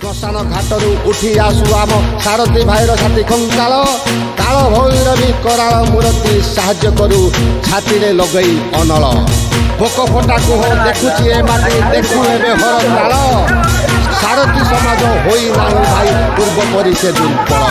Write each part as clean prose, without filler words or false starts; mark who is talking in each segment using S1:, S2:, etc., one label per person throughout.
S1: ଶ୍ମଶାନ ଘାଟରୁ ଉଠି ଆସୁ ଆମ ସାରଥୀ ଭାଇର ସାଥୀ ଖଙ୍କାଳ କାଳ ଭୈରବୀ କରାଳ ମୂରତି ସାହାଯ୍ୟ କରୁ ଛାତିରେ ଲଗେଇ ଅନଳ ଭୋକ ଫଟା କୁହ ଦେଖୁଛି ଏ ମାଟି ଦେଖୁ ଏବେ ହର ତାଳ ସାରଥୀ ସମାଜ ହୋଇ ନାହିଁ ଭାଇ ପୂର୍ବ ପରି ସେ ଦୁର୍ବଳ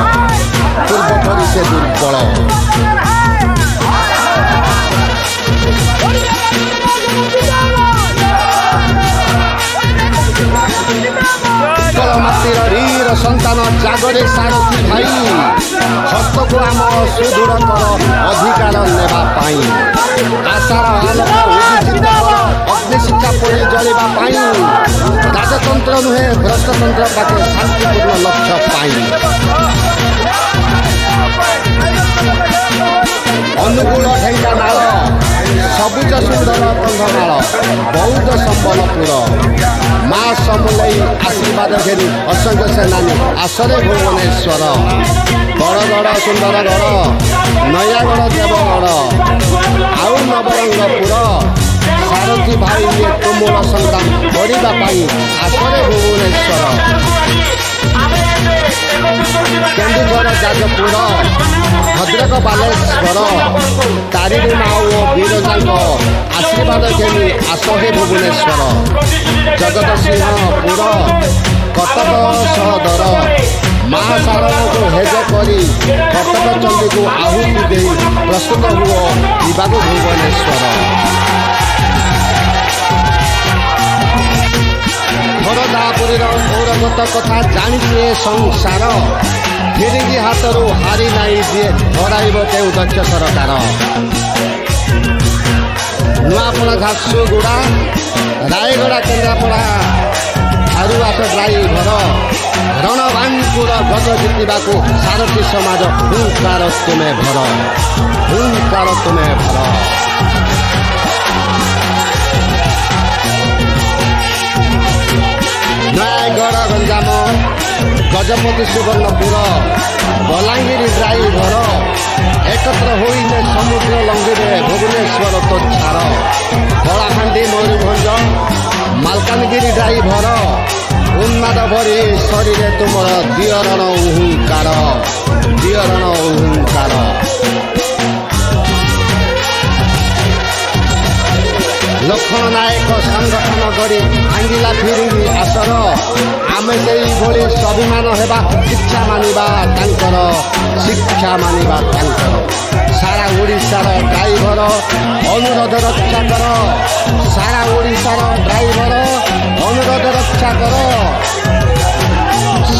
S1: ମାଟିର ରୀର ସନ୍ତାନ ଜାଗରେ ସାରଥୀ ଭାଇ ହସ୍ତକୁ ଆମ ସୁଦୃଢ଼ କର ଅଧିକାର ନେବା ପାଇଁ ଆଶାର ଆଲୋକ ଅଗ୍ନିଶିକ୍ଷା ପରି ଜଳିବା ପାଇଁ ରାଜତନ୍ତ୍ର ନୁହେଁ ଭ୍ରଷ୍ଟତନ୍ତ୍ର ପାଖେ ଶାନ୍ତିପୂର୍ଣ୍ଣ ଲକ୍ଷ୍ୟ ପାଇଁ ଅନୁଗୁଳ ଢେଙ୍କାନାଳ ସବୁଜ ସୁନ୍ଦର କନ୍ଧମାଳ ବୌଦ୍ଧ ସମ୍ବଲପୁର ମା ସମଲେଇ ଆଶୀର୍ବାଦ ଘେରି ଅସଂଖ୍ୟ ସେନାନୀ ଆସରେ ଭୁବନେଶ୍ୱର ବରଗଡ଼ ସୁନ୍ଦରଗଡ଼ ନୟାଗଡ଼ ଦେବଗଡ଼ ଆଉ ନବରଙ୍ଗପୁର ସାରଥୀ ଭାଇ ତୁମୁଳ ସଂଗ୍ରାମ କରିବା ପାଇଁ ଆସରେ ଭୁବନେଶ୍ୱର କେନ୍ଦୁଝର ଯାଜପୁର ଭଦ୍ରକ ବାଲେଶ୍ୱର ତାରିଣୀ ମା ଓ ବିରଜାଙ୍କ ଆଶୀର୍ବାଦ ଘେନି ଆସ ହେ ଭୁବନେଶ୍ୱର ଜଗତସିଂହପୁର କଟକ ସହଦର ମା ଶାରଦାଙ୍କୁ ହେଜ କରି କଟକ ଚଣ୍ଡୀକୁ ଆହୁତି ଦେଇ ପ୍ରସ୍ତୁତ ହୁଅ ଯିବାକୁ ଭୁବନେଶ୍ୱର ଖୋର୍ଦ୍ଧାପୁରୀର ପୌରଗତ କଥା ଜାଣିଛି ଏ ସଂସାର ଫିରିଙ୍ଗି ହାତରୁ ହାରି ନାହିଁ ଯିଏ ହରାଇବ କେଉଁ ଦକ୍ଷ ସରକାର ନୂଆପଡ଼ା ଝାରସୁଗୁଡ଼ା ରାୟଗଡ଼ା କେନ୍ଦ୍ରାପଡ଼ା ଧାରୁଆସ ଡ୍ରାଇଭର ରଣବାଙ୍କୁର ଗଜ ଜିତିବାକୁ ସାରଥୀ ସମାଜ ହୁଙ୍କାର ତୁମେ ଭର ନୟାଗଡ଼ ଗଞ୍ଜାମ ଗଜପତି ସୁବର୍ଣ୍ଣପୁର ବଲାଙ୍ଗୀର ଡ୍ରାଇଭର ଏକତ୍ର ହୋଇଲେ ସମୁଦ୍ର ଲଙ୍ଗିରେ ଭୁବନେଶ୍ୱର ତ ଛାର କଳାହାଣ୍ଡି ମୟୂରଭଞ୍ଜ ମାଲକାନଗିରି ଡ୍ରାଇଭର ଉନ୍ମାଦ ଭରି ଶରୀରେ ତୁମର ଦିଅରଣ ଅହଙ୍କାର ଲକ୍ଷ୍ମଣ ନାୟକ ସଂଗଠନ କରି ଭାଙ୍ଗିଲା ଫିରିଙ୍ଗି ଆସର ଆମେ ସେଇଭଳି ସ୍ୱାଭିମାନ ହେବା ଶିକ୍ଷା ମାନିବା ତାଙ୍କର ସାରା ଓଡ଼ିଶାର ଡ୍ରାଇଭର ଅନୁରୋଧ ରକ୍ଷା କର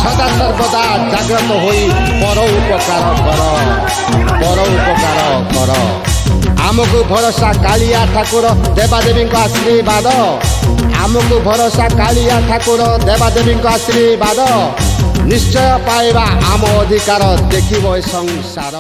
S1: ସଦା ସର୍ବଦା ଜାଗ୍ରତ ହୋଇ ପର ଉପକାର କର ଆମକୁ ଭରସା କାଳିଆ ଠାକୁର ଦେବାଦେବୀଙ୍କ ଆଶୀର୍ବାଦ ନିଶ୍ଚୟ ପାଇବା ଆମ ଅଧିକାର ଦେଖିବ ଏ ସଂସାର।